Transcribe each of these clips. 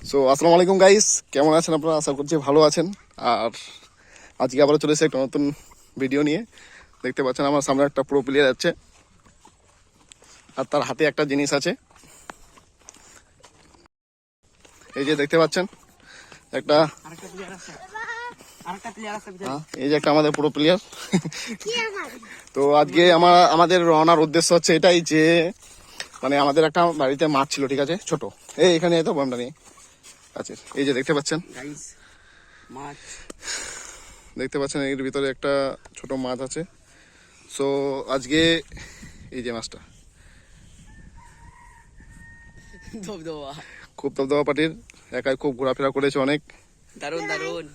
So আসসালামু আলাইকুম guys, কেমন আছেন আপনারা? আশা করছি ভালো আছেন। আর আজকে আবার চলে এসেছে একটা নতুন ভিডিও নিয়ে। দেখতে পাচ্ছেন আমার সামনে একটা প্রো প্লেয়ার যাচ্ছে, আর তার হাতে একটা জিনিস আছে। এই যে দেখতে পাচ্ছেন একটা, এই যে একটা আমাদের প্রো প্লেয়ার। তো আজকে আমাদের রওনার উদ্দেশ্য হচ্ছে এটাই যে মানে আমাদের একটা বাড়িতে মাছ ছিল, ঠিক আছে, ছোট। এখানে তো বমটা নেই। আচ্ছা, এই যে দেখতে পাচ্ছেন মাছ, দেখতে পাচ্ছেন এর ভিতরে একটা ছোট মাছ আছে। সো আজকে এই যে মাছটা খুব দবদবা পাটির, একাই খুব ঘোরাফেরা করেছে অনেক। দারুন দারুন।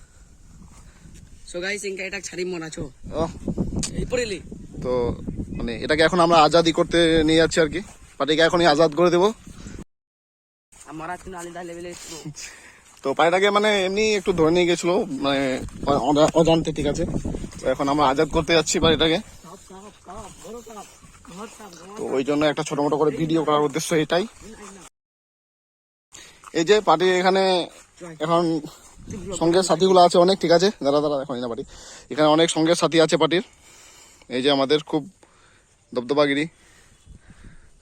সো গাইস ইনকা এটা ছাড়ি মন আছো এই পড়িলি। তো মানে এটাকে এখন আমরা আজাদি করতে নিয়ে যাচ্ছি আর কি, পাটিকে এখনই আজাদ করে দেবো। আমার আজ আলাদা লেভেলে তো পাটিটাকে মানে এমনি একটু ধরে নিয়ে গেছিল মানে অজান্তে, ঠিক আছে। তো এখন আমরা আজাদ করতে যাচ্ছি পাটিটাকে। তো ওই জন্য একটা ছোট মোটো করে ভিডিও করার উদ্দেশ্য এটাই। এই যে পাটি এখানে এখন সঙ্গের সাথীগুলো আছে অনেক, ঠিক আছে। দাঁড়া এখন না পাটি, এখানে অনেক সঙ্গের সাথী আছে পাটির। এই যে আমাদের খুব দবদবাগিরি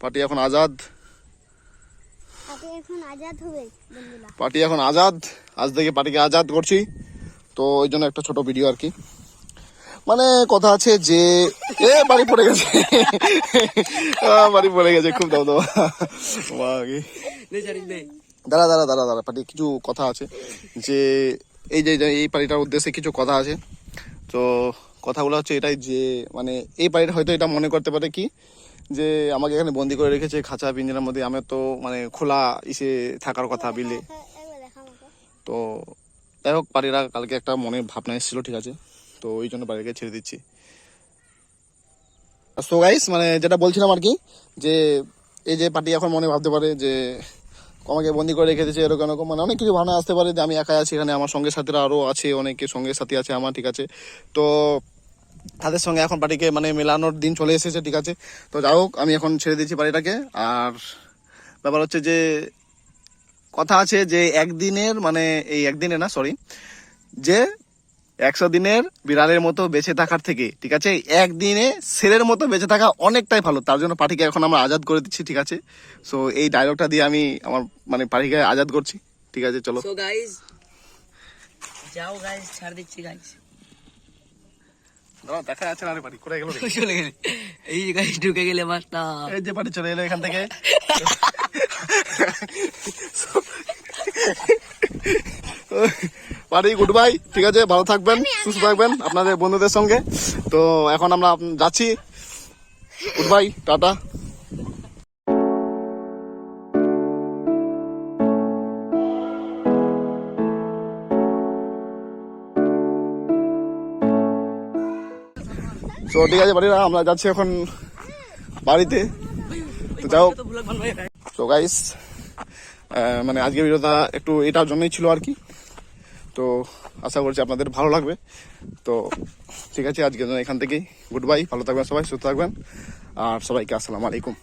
পাটি এখন আজাদ, পাটি এখন আজাদ। আজ থেকে পাটিকে আজাদ করছি। তো ওই জন্য একটা ছোট ভিডিও আর কি। মানে কথা আছে যে বাড়ি পড়ে গেছে, বাড়ি পড়ে গেছে, খুব দবদবা। দাঁড়া পাটি, কিছু কথা আছে যে এই যে এই পাড়িটার উদ্দেশ্যে কিছু কথা আছে। তো কথাগুলো হচ্ছে এটাই যে মানে এই পাড়িটা হয়তো এটা মনে করতে পারে কি যে আমাকে এখানে বন্দি করে রেখেছে খাঁচা পিঞ্জরার মধ্যে, আমার তো মানে খোলা ইসে থাকার কথা বিলে। তো যাই হোক, পাড়িরা কালকে একটা মনে ভাবনা এসেছিল, ঠিক আছে। তো ওই জন্য বাড়িকে ছেড়ে দিচ্ছি। সো গাইস, মানে যেটা বলছিলাম আর কি, যে এই যে পার্টি এখন মনে ভাবতে পারে যে আমাকে বন্দি করে রেখে দিয়েছে, এরকম এরকম মানে অনেক কিছু ভাবনা আসতে পারে যে আমি একাই আছি এখানে, আমার সঙ্গে সাথীরা আরও আছে, অনেকে সঙ্গে সাথী আছে আমার, ঠিক আছে। তো তাদের সঙ্গে এখন পার্টিকে মানে মেলানোর দিন চলে এসেছে, ঠিক আছে। তো যাই হোক, আমি এখন ছেড়ে দিচ্ছি বাড়িটাকে। আর ব্যাপার হচ্ছে যে কথা আছে যে একদিনের মানে এই একদিনে না, সরি, যে 100 দিনের বিড়ালের মতো বেঁচে থাকার থেকে, ঠিক আছে, একদিনে শেরের মতো বেঁচে থাকা অনেকটাই ভালো। তার জন্য পার্টিকে এখন আমরা আজাদ করে দিচ্ছি, ঠিক আছে। সো এই ডায়লগটা দিয়ে আমি আমার মানে পার্টিকে আজাদ করছি, ঠিক আছে। চলো সো গাইস, যাও গাইস, ছাড় দিচ্ছি গাইস। দেখা যাচ্ছে না রে, পার্টি করে গেল, চলে গেলে এই যে গাইস ঢুকে গেলে মাছটা, এই যে পার্টি চলে এলো এখান থেকে। পার্টি গুড বাই, ঠিক আছে, ভালো থাকবেন, সুস্থ থাকবেন আপনাদের বন্ধুদের সঙ্গে। তো এখন আমরা যাচ্ছি, গুড বাই, টাটা। তো ঠিক আছে বাড়িরা, আমরা যাচ্ছি এখন বাড়িতে। তো যাও। তো গাইস, মানে আজকের ভিডিওটা একটু এটার জন্যই ছিল আর কি। তো আশা করছি আপনাদের ভালো লাগবে। তো ঠিক আছে, আজকের জন্য এখান থেকেই গুড বাই, ভালো থাকবেন সবাই, সুস্থ থাকবেন, আর সবাইকে আসসালামু আলাইকুম।